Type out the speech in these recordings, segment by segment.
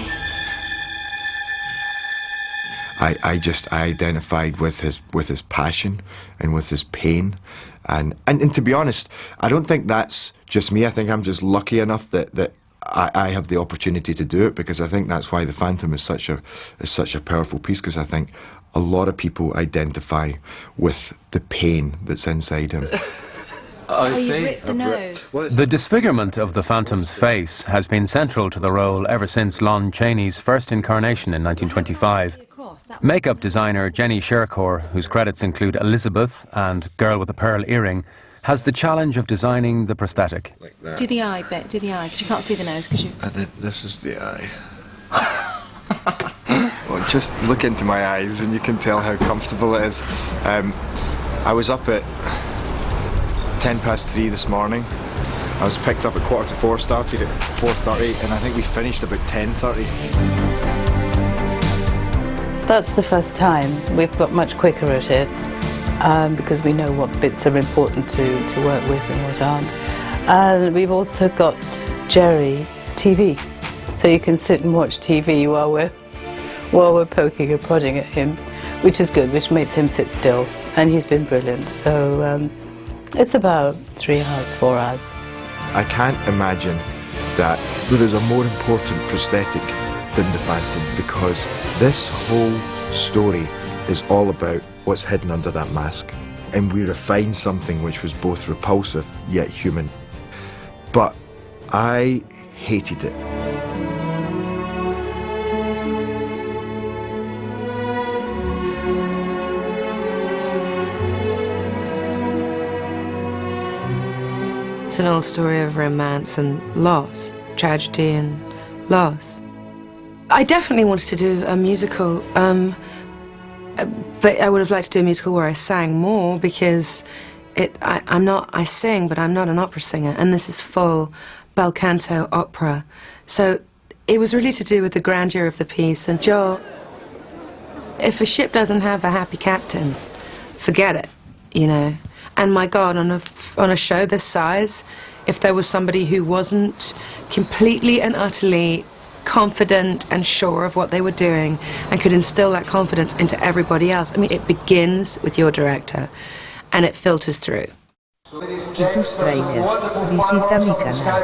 this? I identified with his passion and with his pain, and to be honest, I don't think that's just me. I think I'm just lucky enough that I have the opportunity to do it, because I think that's why The Phantom is such a powerful piece, because I think a lot of people identify with the pain that's inside him. I see. You ripped the nose. The disfigurement of the Phantom's face has been central to the role ever since Lon Chaney's first incarnation in 1925. Makeup designer Jenny Sherkor, whose credits include Elizabeth and Girl with a Pearl Earring, has the challenge of designing the prosthetic. Like that. Do the eye bit, because you can't see the nose. This is the eye. Well, just look into my eyes and you can tell how comfortable it is. I was up at 3:10 this morning. I was picked up at 4:15, started at 4:30, and I think we finished about 10:30. That's the first time. We've got much quicker at it because we know what bits are important to work with and what aren't. And we've also got Jerry TV, so you can sit and watch TV while we're poking and prodding at him, which is good, which makes him sit still, and he's been brilliant. So it's about 3 hours, 4 hours. I can't imagine that there is a more important prosthetic than the Phantom, because this whole story is all about what's hidden under that mask, and we refined something which was both repulsive yet human. But I hated it. It's an old story of romance and loss, tragedy and loss. I definitely wanted to do a musical, but I would have liked to do a musical where I sang more, because I sing, but I'm not an opera singer, and this is full bel canto opera. So it was really to do with the grandeur of the piece. And Joel, if a ship doesn't have a happy captain, forget it, you know. And my God, on a show this size, if there was somebody who wasn't completely and utterly confident and sure of what they were doing and could instill that confidence into everybody else, I mean, it begins with your director and it filters through. Tráiler. Visita mi canal.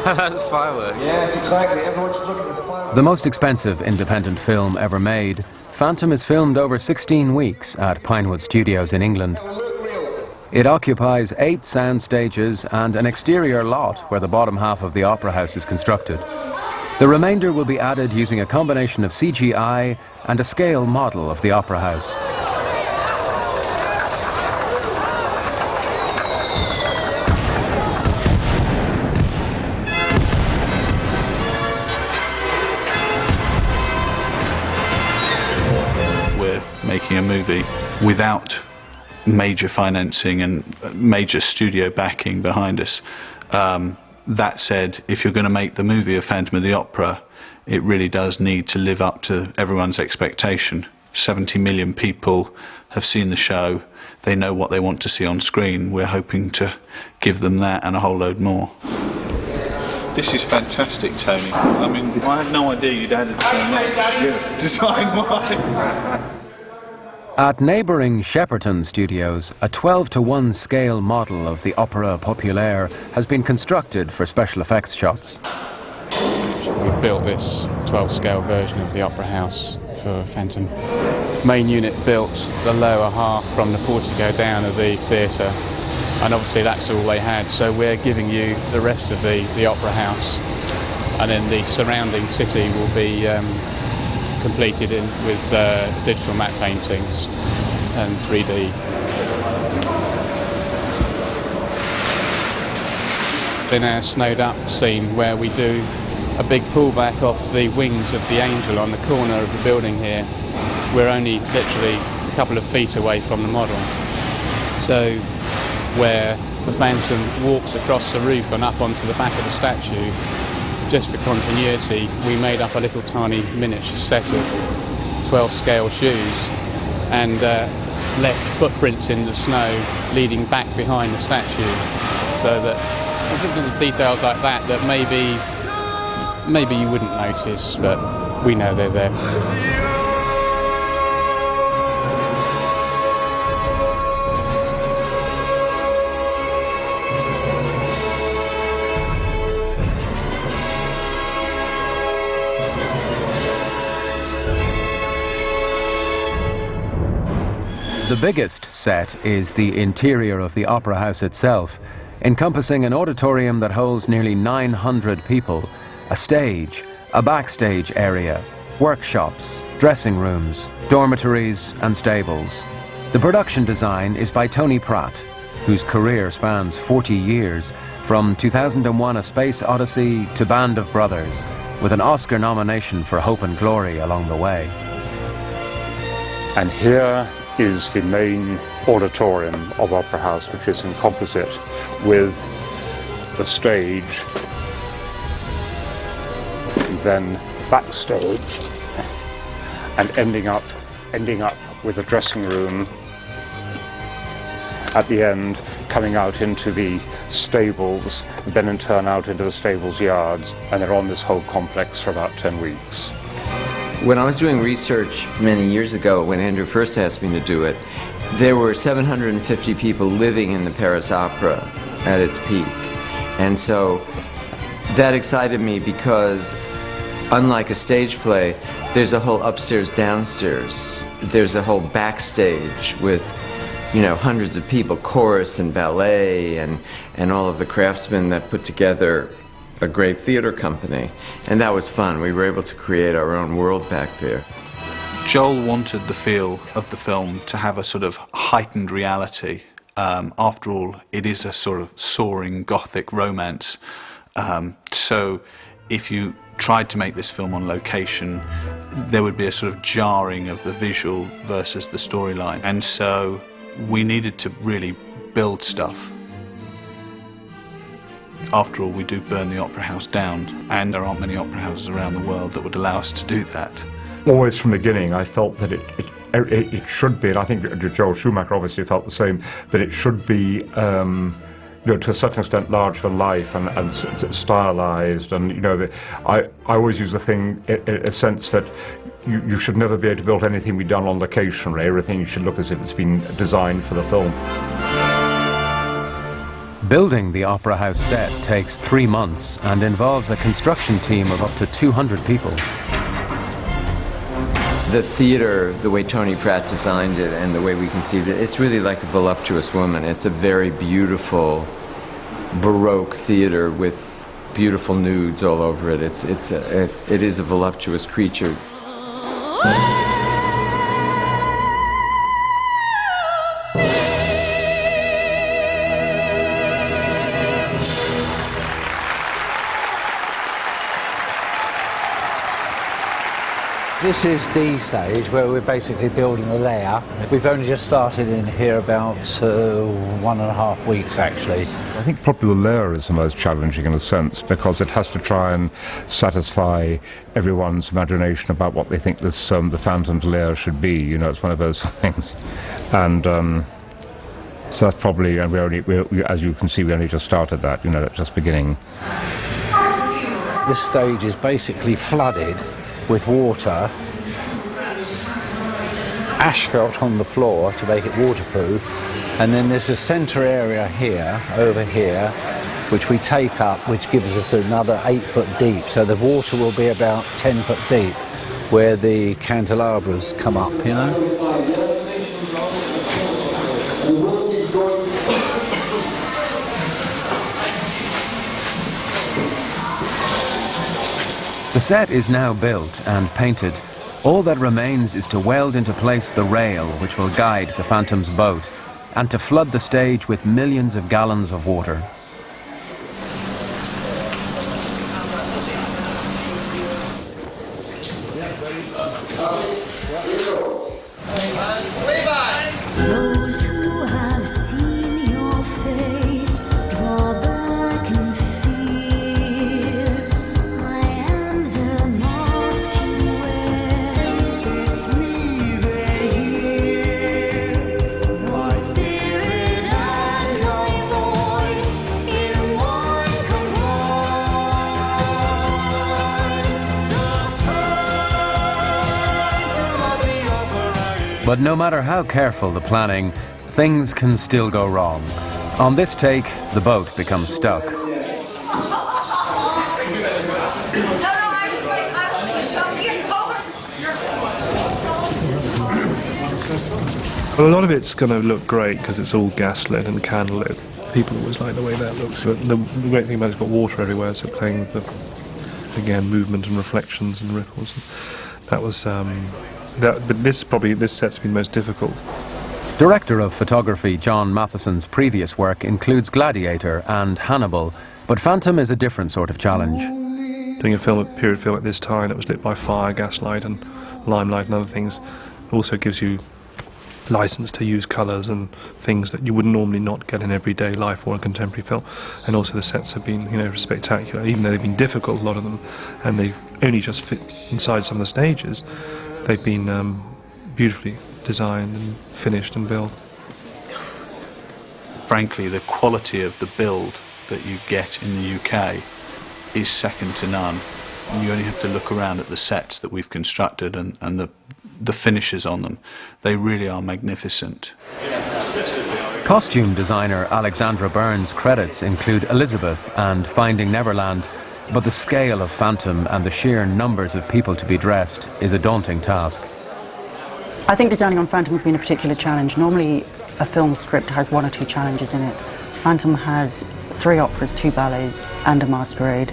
That's fireworks. Yes, exactly. Everyone should look at the fireworks. The most expensive independent film ever made, Phantom is filmed over 16 weeks at Pinewood Studios in England. It occupies 8 sound stages and an exterior lot where the bottom half of the opera house is constructed. The remainder will be added using a combination of CGI and a scale model of the opera house. We're making a movie without major financing and major studio backing behind us. That said, if you're going to make the movie of Phantom of the Opera, it really does need to live up to everyone's expectation. 70 million people have seen the show. They know what they want to see on screen. We're hoping to give them that and a whole load more. This is fantastic, Tony. I mean, I had no idea you'd added so much design-wise. At neighbouring Shepperton Studios, a 12:1 scale model of the Opera Populaire has been constructed for special effects shots. We've built this 12 scale version of the Opera House for Phantom. Main unit built the lower half from the portico down of the theatre, and obviously that's all they had, so we're giving you the rest of the Opera House, and then the surrounding city will be completed with digital matte paintings and 3D. In our snowed up scene where we do a big pullback off the wings of the angel on the corner of the building here, we're only literally a couple of feet away from the model. So where the Phantom walks across the roof and up onto the back of the statue, just for continuity, we made up a little tiny miniature set of 12 scale shoes and left footprints in the snow leading back behind the statue, so that there's little details like that that maybe maybe you wouldn't notice, but we know they're there. The biggest set is the interior of the Opera House itself, encompassing an auditorium that holds nearly 900 people, a stage, a backstage area, workshops, dressing rooms, dormitories and stables. The production design is by Tony Pratt, whose career spans 40 years, from 2001: A Space Odyssey to Band of Brothers, with an Oscar nomination for Hope and Glory along the way. And here is the main auditorium of Opera House, which is in composite with the stage, then backstage, and ending up with a dressing room at the end, coming out into the stables, then in turn out into the stables yards, and they're on this whole complex for about 10 weeks. When I was doing research many years ago, when Andrew first asked me to do it, there were 750 people living in the Paris Opera at its peak. And so that excited me because, unlike a stage play, there's a whole upstairs, downstairs. There's a whole backstage with, you know, hundreds of people, chorus and ballet and all of the craftsmen that put together a great theater company. And that was fun. We were able to create our own world back there. Joel wanted the feel of the film to have a sort of heightened reality. After all, it is a sort of soaring Gothic romance. So if you tried to make this film on location, there would be a sort of jarring of the visual versus the storyline. And so we needed to really build stuff. After all, we do burn the Opera House down, and there aren't many opera houses around the world that would allow us to do that. Always from the beginning, I felt that it should be, and I think Joel Schumacher obviously felt the same, that it should be, you know, to a certain extent, large for life and stylized, and you know, I always use the thing in a sense that you should never be able to build anything be done on location. Right? Everything should look as if it's been designed for the film. Building the Opera House set takes 3 months and involves a construction team of up to 200 people. The theater, the way Tony Pratt designed it and the way we conceived it, it's really like a voluptuous woman. It's a very beautiful Baroque theater with beautiful nudes all over it. It is a voluptuous creature. This is D stage, where we're basically building a layer. We've only just started in here about 1.5 weeks, actually. I think probably the layer is the most challenging in a sense, because it has to try and satisfy everyone's imagination about what they think this the Phantom's layer should be. You know, it's one of those things. And so that's probably, and we, as you can see, we only just started that, you know, just beginning. This stage is basically flooded with water, asphalt on the floor to make it waterproof, and then there's a centre area here, over here, which we take up, which gives us another 8 foot deep, so the water will be about 10 foot deep where the candelabras come up, you know. The set is now built and painted. All that remains is to weld into place the rail which will guide the Phantom's boat, and to flood the stage with millions of gallons of water. Those who have seen your face draw back in fear. I am the mask you wear. It's me they hear. My spirit and my voice in one command. But no matter how careful the planning, things can still go wrong. On this take, the boat becomes stuck. Well, a lot of it's going to look great because it's all gaslit and candlelit. People always like the way that looks. But the great thing about it's got water everywhere, so playing with the, again, movement and reflections and ripples. That was, but this set's been most difficult. Director of photography John Matheson's previous work includes Gladiator and Hannibal, but Phantom is a different sort of challenge. Doing a period film at this time that was lit by fire, gaslight and limelight and other things also gives you license to use colours and things that you would normally not get in everyday life or a contemporary film. And also the sets have been, you know, spectacular, even though they've been difficult, a lot of them, and they've only just fit inside some of the stages. They've been beautifully designed and finished and built. Frankly, the quality of the build that you get in the UK is second to none. You only have to look around at the sets that we've constructed and the finishes on them. They really are magnificent. Costume designer Alexandra Burns' credits include Elizabeth and Finding Neverland, but the scale of Phantom and the sheer numbers of people to be dressed is a daunting task. I think designing on Phantom has been a particular challenge. Normally a film script has 1 or 2 challenges in it. Phantom has 3 operas, 2 ballets and a masquerade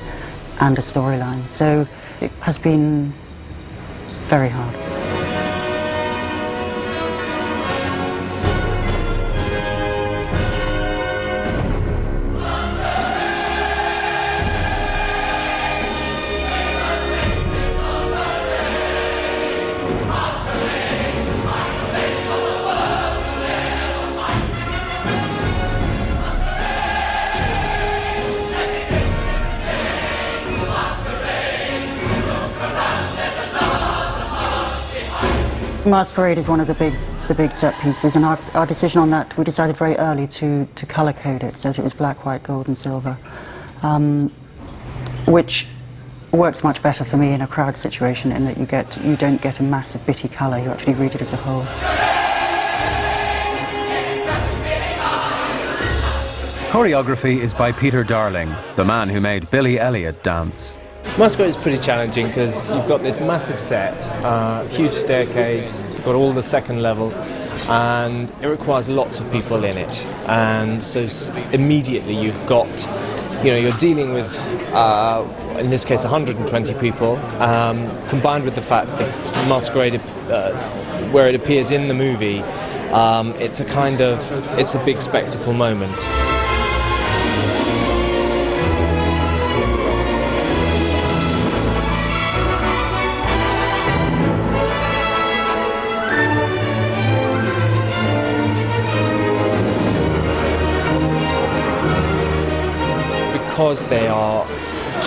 and a storyline, so it has been very hard. Masquerade is one of the big set pieces, and our decision on that, we decided very early to colour code it so that it was black, white, gold and silver, which works much better for me in a crowd situation in that you don't get a massive bitty colour, you actually read it as a whole. Choreography is by Peter Darling, the man who made Billy Elliot dance. Masquerade is pretty challenging because you've got this massive set, huge staircase, you've got all the second level, and it requires lots of people in it. And so immediately you've got, you know, you're dealing with, in this case, 120 people, combined with the fact that Masquerade, where it appears in the movie, it's a big spectacle moment. Because they are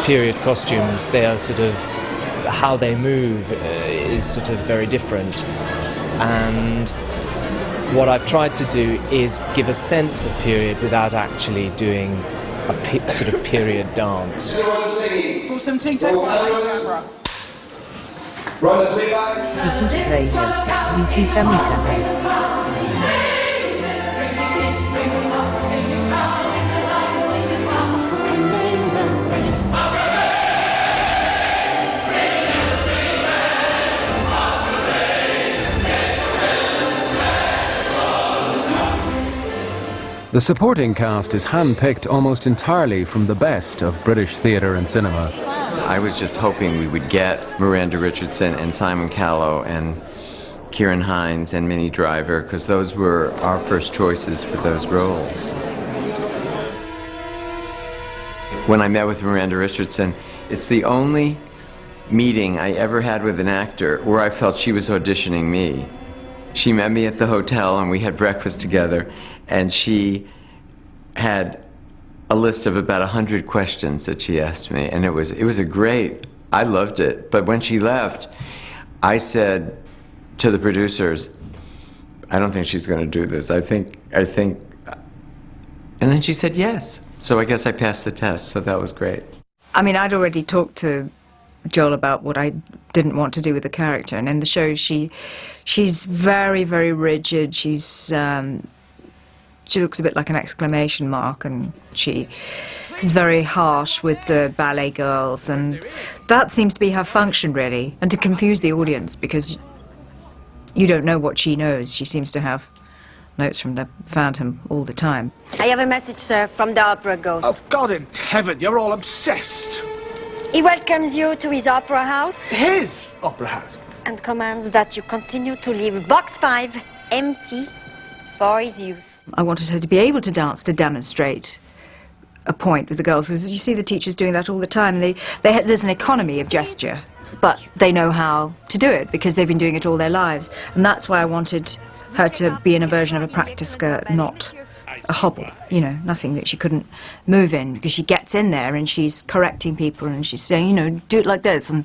period costumes, they are sort of, how they move is sort of very different. And what I've tried to do is give a sense of period without actually doing a sort of period dance. 417, take one. Run the playback. The supporting cast is hand-picked almost entirely from the best of British theatre and cinema. I was just hoping we would get Miranda Richardson and Simon Callow and Kieran Hines and Minnie Driver, because those were our first choices for those roles. When I met with Miranda Richardson, it's the only meeting I ever had with an actor where I felt she was auditioning me. She met me at the hotel and we had breakfast together, and she had a list of about 100 questions that she asked me, and it was a great, I loved it. But when she left, I said to the producers, I don't think she's going to do this. I think, and then she said yes. So I guess I passed the test, so that was great. I mean, I'd already talked to Joel about what I didn't want to do with the character. And in the show, she's very, very rigid. She looks a bit like an exclamation mark, and she is very harsh with the ballet girls, and that seems to be her function, really, and to confuse the audience, because you don't know what she knows. She seems to have notes from the Phantom all the time. I have a message, sir, from the opera ghost. Oh, God in heaven, you're all obsessed. He welcomes you to his opera house. His opera house? And commands that you continue to leave box 5 empty for his use. I wanted her to be able to dance to demonstrate a point with the girls, because you see the teachers doing that all the time. There's an economy of gesture, but they know how to do it because they've been doing it all their lives. And that's why I wanted her to be in a version of a practice skirt, not a hobble, you know, nothing that she couldn't move in, because she gets in there and she's correcting people and she's saying, you know, do it like this and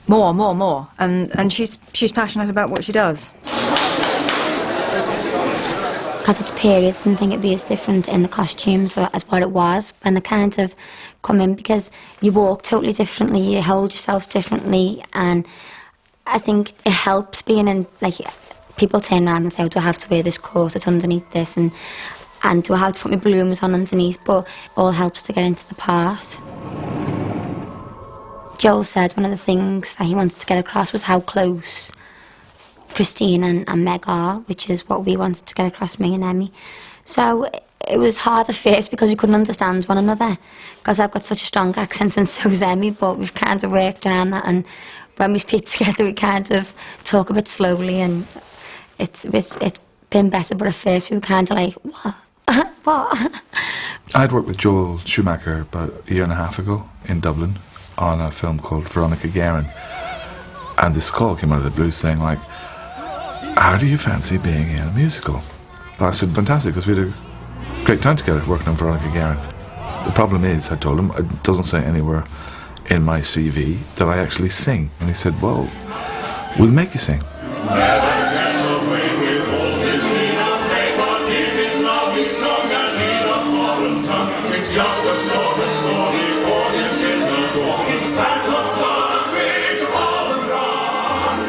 more, and she's passionate about what she does. Because it's periods, I didn't think it'd be as different in the costumes as what it was when they kind of come in, because you walk totally differently, you hold yourself differently, and I think it helps being in, like, people turn around and say, oh, do I have to wear this corset underneath this, and do I have to put my blooms on underneath, but all helps to get into the part. Joel said one of the things that he wanted to get across was how close Christine and Meg are, which is what we wanted to get across, me and Emmy. So it was hard at first because we couldn't understand one another, because I've got such a strong accent and so's Emmy, but we've kind of worked around that, and when we speak together we kind of talk a bit slowly, and it's been better, but at first we were kind of like, what? What? I'd worked with Joel Schumacher about a year and a half ago in Dublin on a film called Veronica Guerin, and this call came out of the blue saying, like, how do you fancy being in a musical? I said, fantastic, because we had a great time together working on Veronica Guerin. The problem is, I told him, it doesn't say anywhere in my CV that I actually sing. And he said, well, we'll make you sing.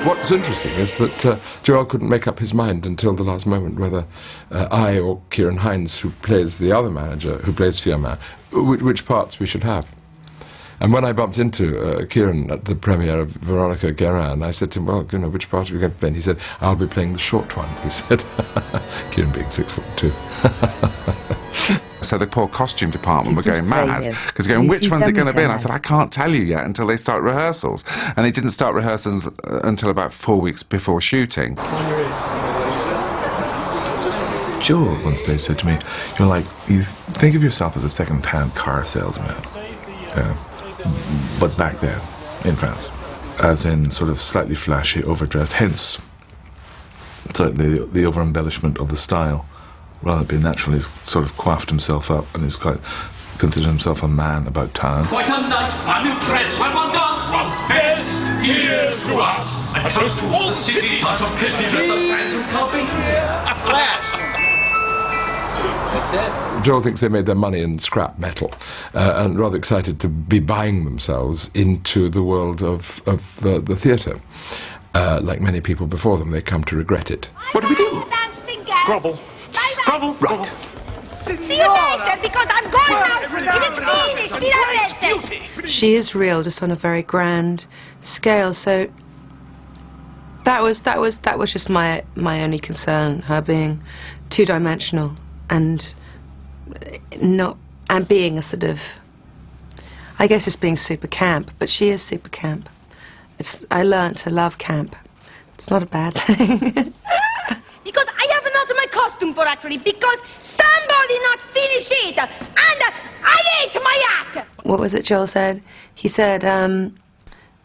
What's interesting is that Joel couldn't make up his mind until the last moment whether I or Kieran Hines, who plays the other manager, who plays Firmin, which parts we should have. And when I bumped into Kieran at the premiere of Veronica Guerin, I said to him, well, you know, which part are you going to play? And he said, I'll be playing the short one, he said. Kieran being 6'2". So the poor costume department were going mad, because going, which one's it going to be? And I said, I can't tell you yet until they start rehearsals. And they didn't start rehearsals until about 4 weeks before shooting. Joel at one stage said to me, you know, like, you think of yourself as a second-hand car salesman. But back then, in France, as in sort of slightly flashy, overdressed, hence the over-embellishment of the style. Rather than being natural, he's sort of coiffed himself up and he's quite considered himself a man about town. Quite a night, I'm impressed when one does one's best. Here's to us. I toast to all the city. Such a pity that the Phantom can't be here. A flash. That's it. Joel thinks they made their money in scrap metal, and rather excited to be buying themselves into the world of the theatre. Like many people before them, they come to regret it. What do we do? Grovel. Grovel. Right. See you later, because I'm going now. It is finished. She is real, just on a very grand scale. So that was just my only concern, her being two-dimensional and being a sort of, I guess, just being super camp. But she is super camp. I learned to love camp. It's not a bad thing. Because I have not my costume for actually, because somebody not finish it, and I ate my hat. What was it Joel said? He said,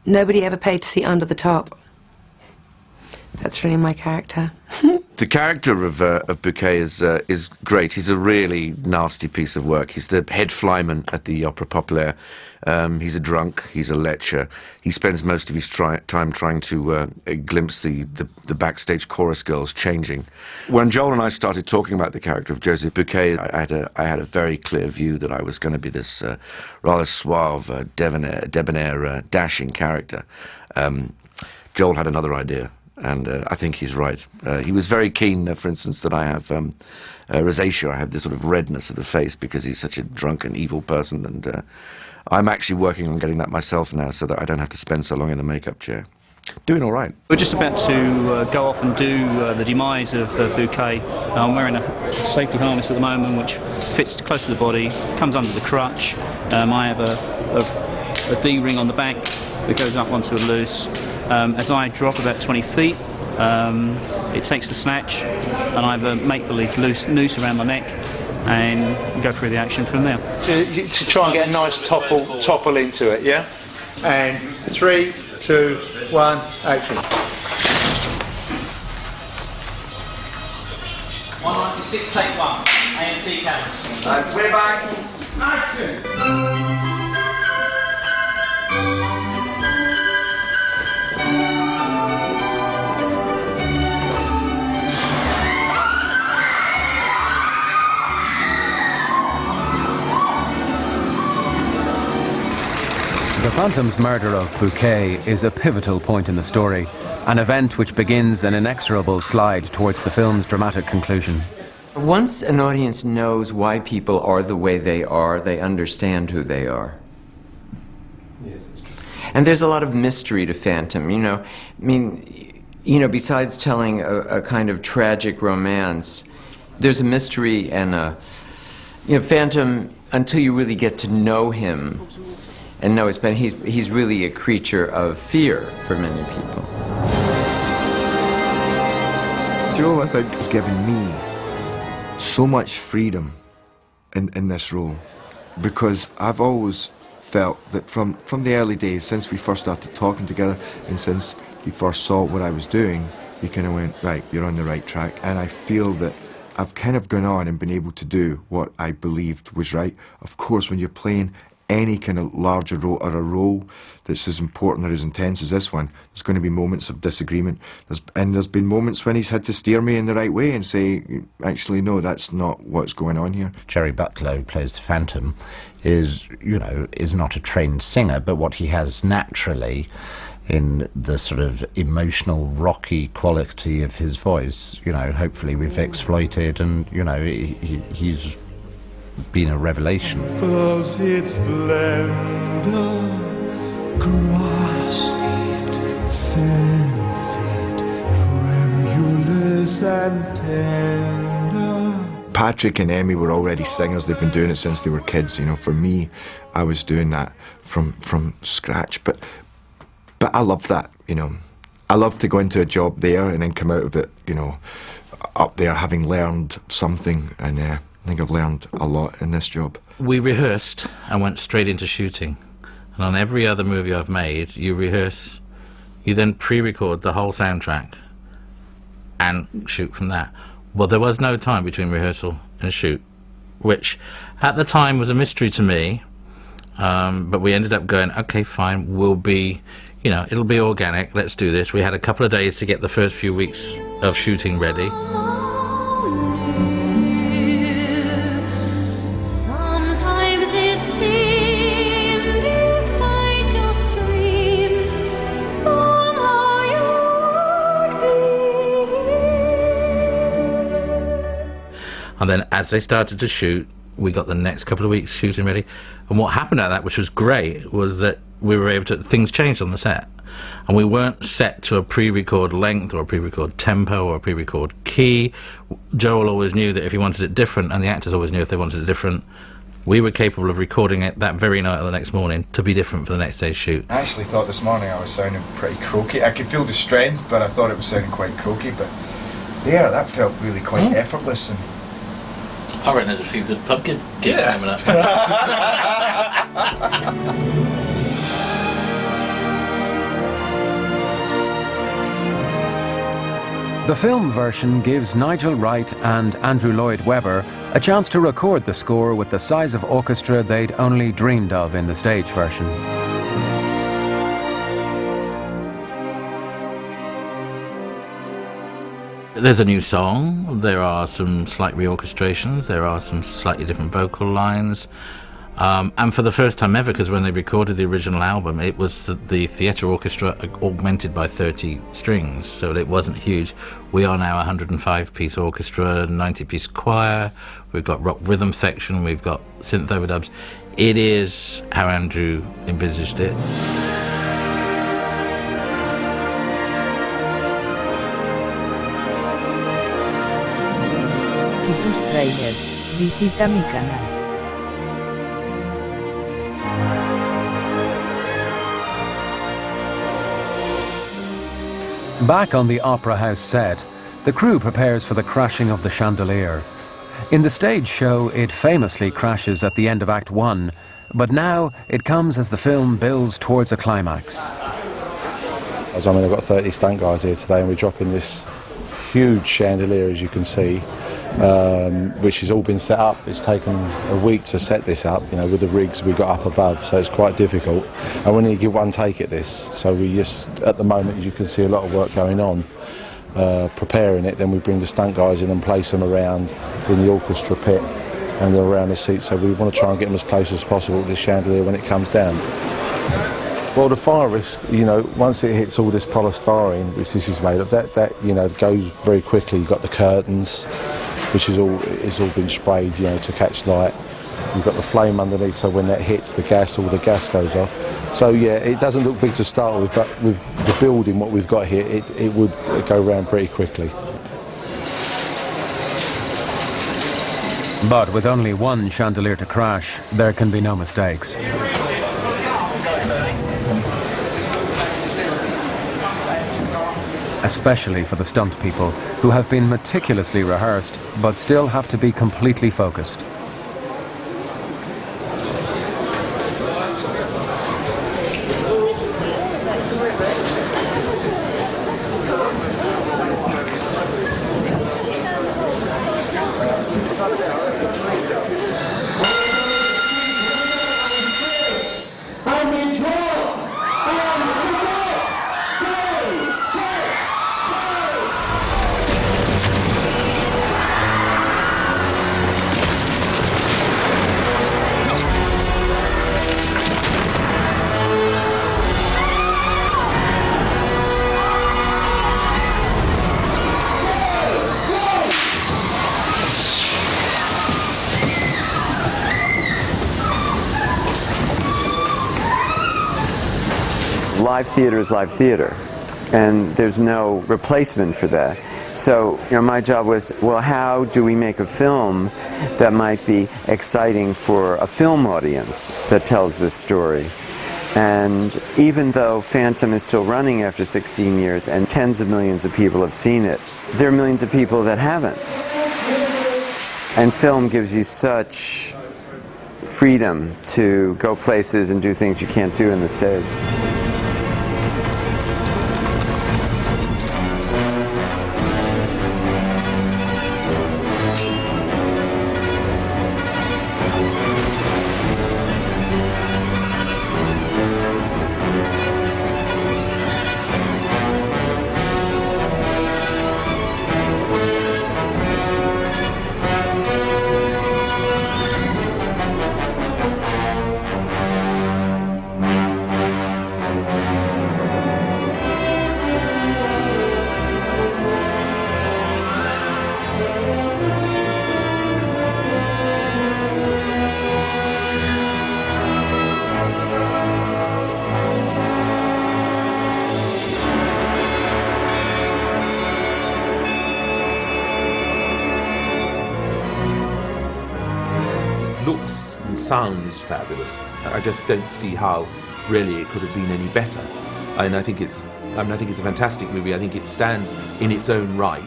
nobody ever paid to see under the top. That's really my character. The character of Bouquet is great. He's a really nasty piece of work. He's the head flyman at the Opera Populaire. He's a drunk. He's a lecher. He spends most of his time trying to glimpse the backstage chorus girls changing. When Joel and I started talking about the character of Joseph Bouquet, I had a very clear view that I was going to be this rather suave, debonair, dashing character. Joel had another idea. And I think he's right. He was very keen, for instance, that I have rosacea. I have this sort of redness of the face because he's such a drunken, evil person. And I'm actually working on getting that myself now so that I don't have to spend so long in the makeup chair. Doing all right. We're just about to go off and do the demise of Bouquet. I'm wearing a safety harness at the moment which fits close to the body, comes under the crutch. I have a D-ring on the back that goes up onto a loose. As I drop about 20 feet, it takes the snatch, and I have a make-believe noose around my neck, and go through the action from there. To try and get a nice topple into it, yeah? And 3, 2, 1, action. 196, take 1. ANC camera. We're back. Action. The Phantom's murder of Bouquet is a pivotal point in the story, an event which begins an inexorable slide towards the film's dramatic conclusion. Once an audience knows why people are the way they are, they understand who they are. Yes, that's true. And there's a lot of mystery to Phantom, you know. I mean, you know, besides telling a kind of tragic romance, there's a mystery and a, you know, Phantom, until you really get to know him, and no, he's really a creature of fear for many people. Joel, I think, has given me so much freedom in this role, because I've always felt that from the early days, since we first started talking together and since he first saw what I was doing, he kind of went, right, you're on the right track. And I feel that I've kind of gone on and been able to do what I believed was right. Of course, when you're playing any kind of larger role or a role that's as important or as intense as this one, there's going to be moments of disagreement. There's been moments when he's had to steer me in the right way and say, actually, no, that's not what's going on here. Jerry Butler, who plays the Phantom, is not a trained singer, but what he has naturally in the sort of emotional, rocky quality of his voice, hopefully we've exploited, and, he's been a revelation. Fills its splendor, grasp it, sense it, tremulous and tender. Patrick and Emmy were already singers. They've been doing it since they were kids. For me, I was doing that from scratch. But I love that. I love to go into a job there and then come out of it, up there having learned something. And I think I've learned a lot in this job. We rehearsed and went straight into shooting. And on every other movie I've made, you rehearse, you then pre-record the whole soundtrack and shoot from that. Well, there was no time between rehearsal and shoot, which at the time was a mystery to me. But we ended up going, okay, fine, we'll be, it'll be organic, let's do this. We had a couple of days to get the first few weeks of shooting ready. And then as they started to shoot, we got the next couple of weeks shooting ready. And what happened at that, which was great, was that we were able to, things changed on the set. And we weren't set to a pre-record length or a pre-record tempo or a pre-record key. Joel always knew that if he wanted it different, and the actors always knew if they wanted it different, we were capable of recording it that very night or the next morning to be different for the next day's shoot. I actually thought this morning I was sounding pretty croaky. I could feel the strength, but I thought it was sounding quite croaky. But there, that felt really quite effortless. And I reckon there's a few good pumpkin gigs coming up. The film version gives Nigel Wright and Andrew Lloyd Webber a chance to record the score with the size of orchestra they'd only dreamed of in the stage version. There's a new song, there are some slight reorchestrations, there are some slightly different vocal lines. And for the first time ever, because when they recorded the original album, it was the theatre orchestra augmented by 30 strings, so it wasn't huge. We are now a 105-piece orchestra, 90-piece choir, we've got rock rhythm section, we've got synth overdubs. It is how Andrew envisaged it. Y tus trailers, visita mi canal. Back on the Opera House set, the crew prepares for the crashing of the chandelier. In the stage show, it famously crashes at the end of Act 1, but now it comes as the film builds towards a climax. I mean, I've got 30 stunt guys here today, and we're dropping this huge chandelier, as you can see, which has all been set up. It's taken a week to set this up, you know, with the rigs we got up above, so it's quite difficult. And we need to give one take at this, so we just, at the moment, as you can see, a lot of work going on, preparing it. Then we bring the stunt guys in and place them around in the orchestra pit and they're around the seats, so we want to try and get them as close as possible to the chandelier when it comes down. Well, the fire risk, you know, once it hits all this polystyrene, which this is made of, that you know, goes very quickly. You've got the curtains, which is all been sprayed, you know, to catch light. You've got the flame underneath, so when that hits the gas, all the gas goes off. So yeah, it doesn't look big to start with, but with the building, what we've got here, it would go round pretty quickly. But with only one chandelier to crash, there can be no mistakes. Especially for the stunt people, who have been meticulously rehearsed, but still have to be completely focused. Live theater is live theater, and there's no replacement for that. So, you know, my job was, well, how do we make a film that might be exciting for a film audience that tells this story? And even though Phantom is still running after 16 years and tens of millions of people have seen it, there are millions of people that haven't. And film gives you such freedom to go places and do things you can't do in the stage. Looks and sounds fabulous. I just don't see how really it could have been any better. And I think it's a fantastic movie. I think it stands in its own right.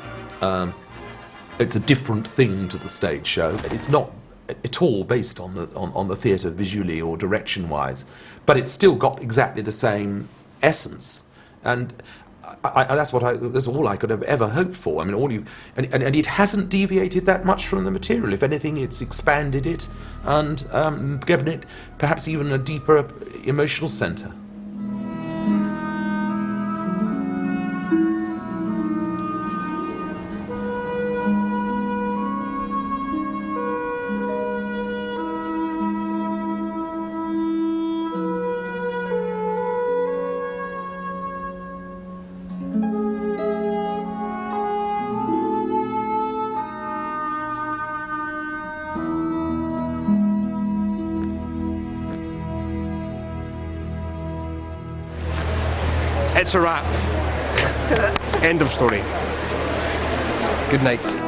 It's a different thing to the stage show. It's not at all based on the theatre visually or direction-wise, but it's still got exactly the same essence. And that's all I could have ever hoped for. I mean, and it hasn't deviated that much from the material. If anything, it's expanded it and given it perhaps even a deeper emotional centre. It's a wrap. End of story. Good night.